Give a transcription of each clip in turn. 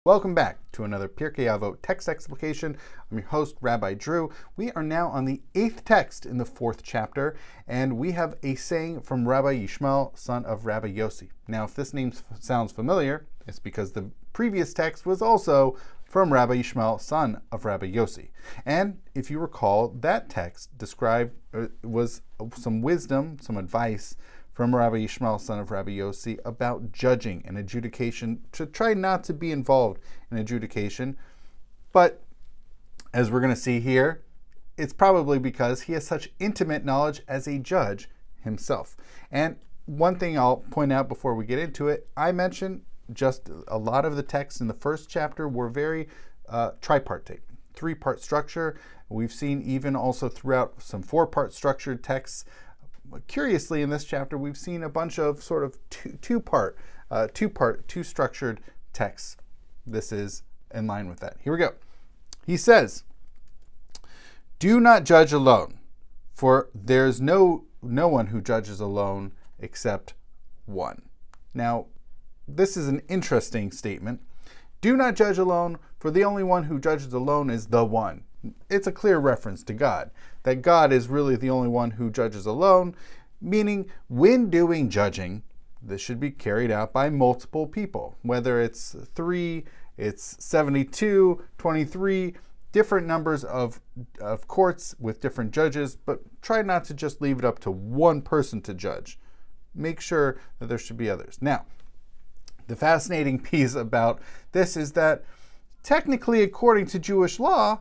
Welcome back to another Pirkei Avot text explication. I'm your host, Rabbi Drew. We are now on the 8th text in the 4th chapter, and we have a saying from Rabbi Yishmael, son of Rabbi Yose. Now, if this name sounds familiar, it's because the previous text was also from Rabbi Yishmael, son of Rabbi Yose. And if you recall, that text was some wisdom, some advice from Rabbi Yishmael, son of Rabbi Yose, about judging and adjudication, to try not to be involved in adjudication. But as we're going to see here, it's probably because he has such intimate knowledge as a judge himself. And one thing I'll point out before we get into it, I mentioned just a lot of the texts in the first chapter were very tripartite, 3-part structure. We've seen even also throughout some 4-part structured texts. Curiously, in this chapter, we've seen a bunch of sort of two structured texts. This is in line with that. Here we go. He says, "Do not judge alone, for there's no one who judges alone except one." Now, this is an interesting statement. Do not judge alone, for the only one who judges alone is the one. It's a clear reference to God, that God is really the only one who judges alone, meaning when doing judging, this should be carried out by multiple people, whether it's 3, it's 72, 23, different numbers of courts with different judges, but try not to just leave it up to one person to judge. Make sure that there should be others. Now, the fascinating piece about this is that technically, according to Jewish law,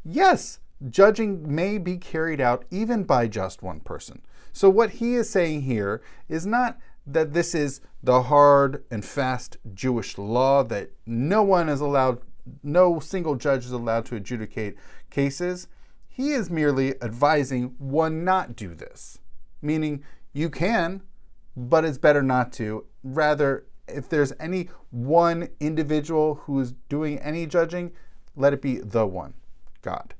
yes, judging may be carried out even by just one person. So what he is saying here is not that this is the hard and fast Jewish law that no single judge is allowed to adjudicate cases. He is merely advising one not do this, meaning you can, but it's better not to. Rather, if there's any one individual who is doing any judging, let it be the one, God.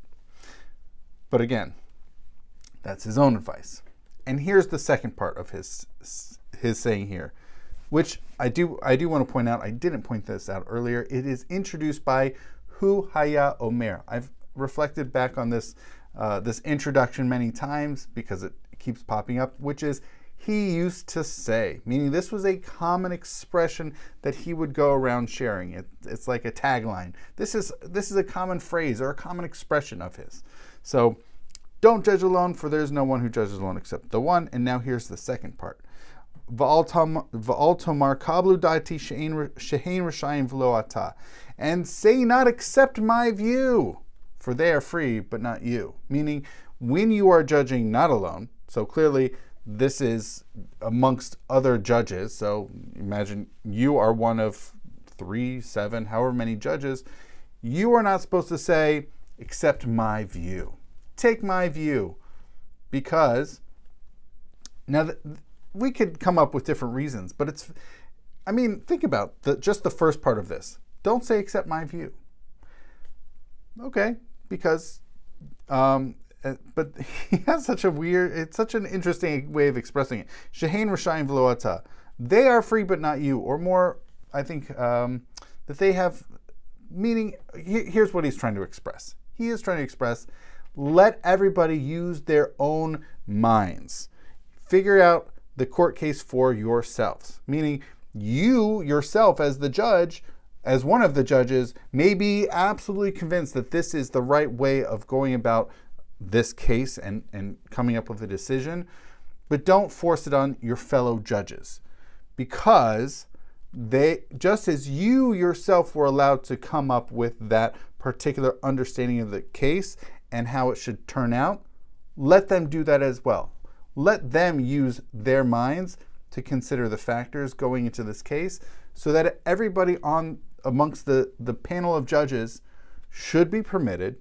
But again, that's his own advice. And here's the second part of his saying here, which I do want to point out. I didn't point this out earlier. It is introduced by Hu Haya Omer. I've reflected back on this introduction many times because it keeps popping up, which is he used to say, meaning this was a common expression that he would go around sharing. It's like a tagline. This is a common phrase or a common expression of his. So don't judge alone, for there's no one who judges alone except the one. And now here's the second part. V'al tomar kablu da'ati she'ein reshayim v'lo ata. And say not accept my view, for they are free, but not you. Meaning, when you are judging not alone, so clearly this is amongst other judges. So imagine you are one of 3, 7, however many judges. You are not supposed to say, accept my view. Take my view. Because, now we could come up with different reasons, but think about just the first part of this. Don't say accept my view. Okay, because, but he has such it's such an interesting way of expressing it. Shehein reshayim v'lo ata. They are free, but not you. Or more, I think, that they have, meaning, here's what he's trying to express. He is trying to express, let everybody use their own minds. Figure out the court case for yourselves. Meaning, you yourself as the judge, as one of the judges, may be absolutely convinced that this is the right way of going about this case and coming up with a decision, but don't force it on your fellow judges, because they, just as you yourself were allowed to come up with that particular understanding of the case and how it should turn out, let them do that as well. Let them use their minds to consider the factors going into this case, so that everybody amongst the panel of judges should be permitted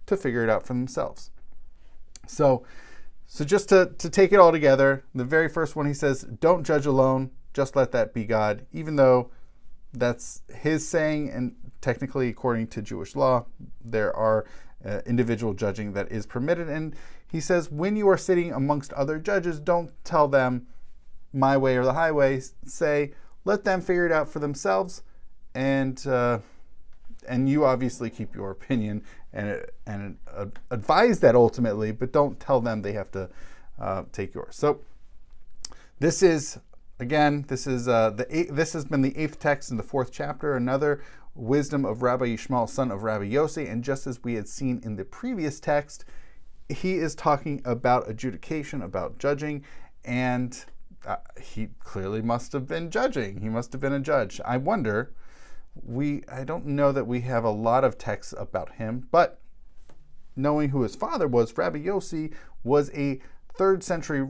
to figure it out for themselves. So just to take it all together, the very first one, he says, don't judge alone, just let that be God, even though that's his saying, and technically, according to Jewish law, there are individual judging that is permitted. And he says, when you are sitting amongst other judges, don't tell them my way or the highway. Say, let them figure it out for themselves, and you obviously keep your opinion and advise that ultimately, but don't tell them they have to take yours. So this has been the 8th text in the 4th chapter, another wisdom of Rabbi Yishmael, son of Rabbi Yose. And just as we had seen in the previous text, he is talking about adjudication, about judging, and he clearly must have been judging. He must have been a judge. I wonder, I don't know that we have a lot of texts about him, but knowing who his father was, Rabbi Yose was a 2nd century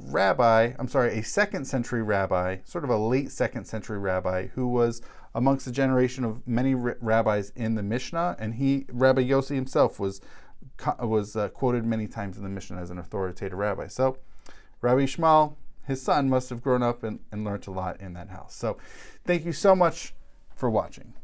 rabbi, sort of a late 2nd century rabbi, who was amongst a generation of many rabbis in the Mishnah, and Rabbi Yose himself was quoted many times in the Mishnah as an authoritative rabbi. So Rabbi Yishmael, his son, must have grown up and learned a lot in that house. So thank you so much for watching.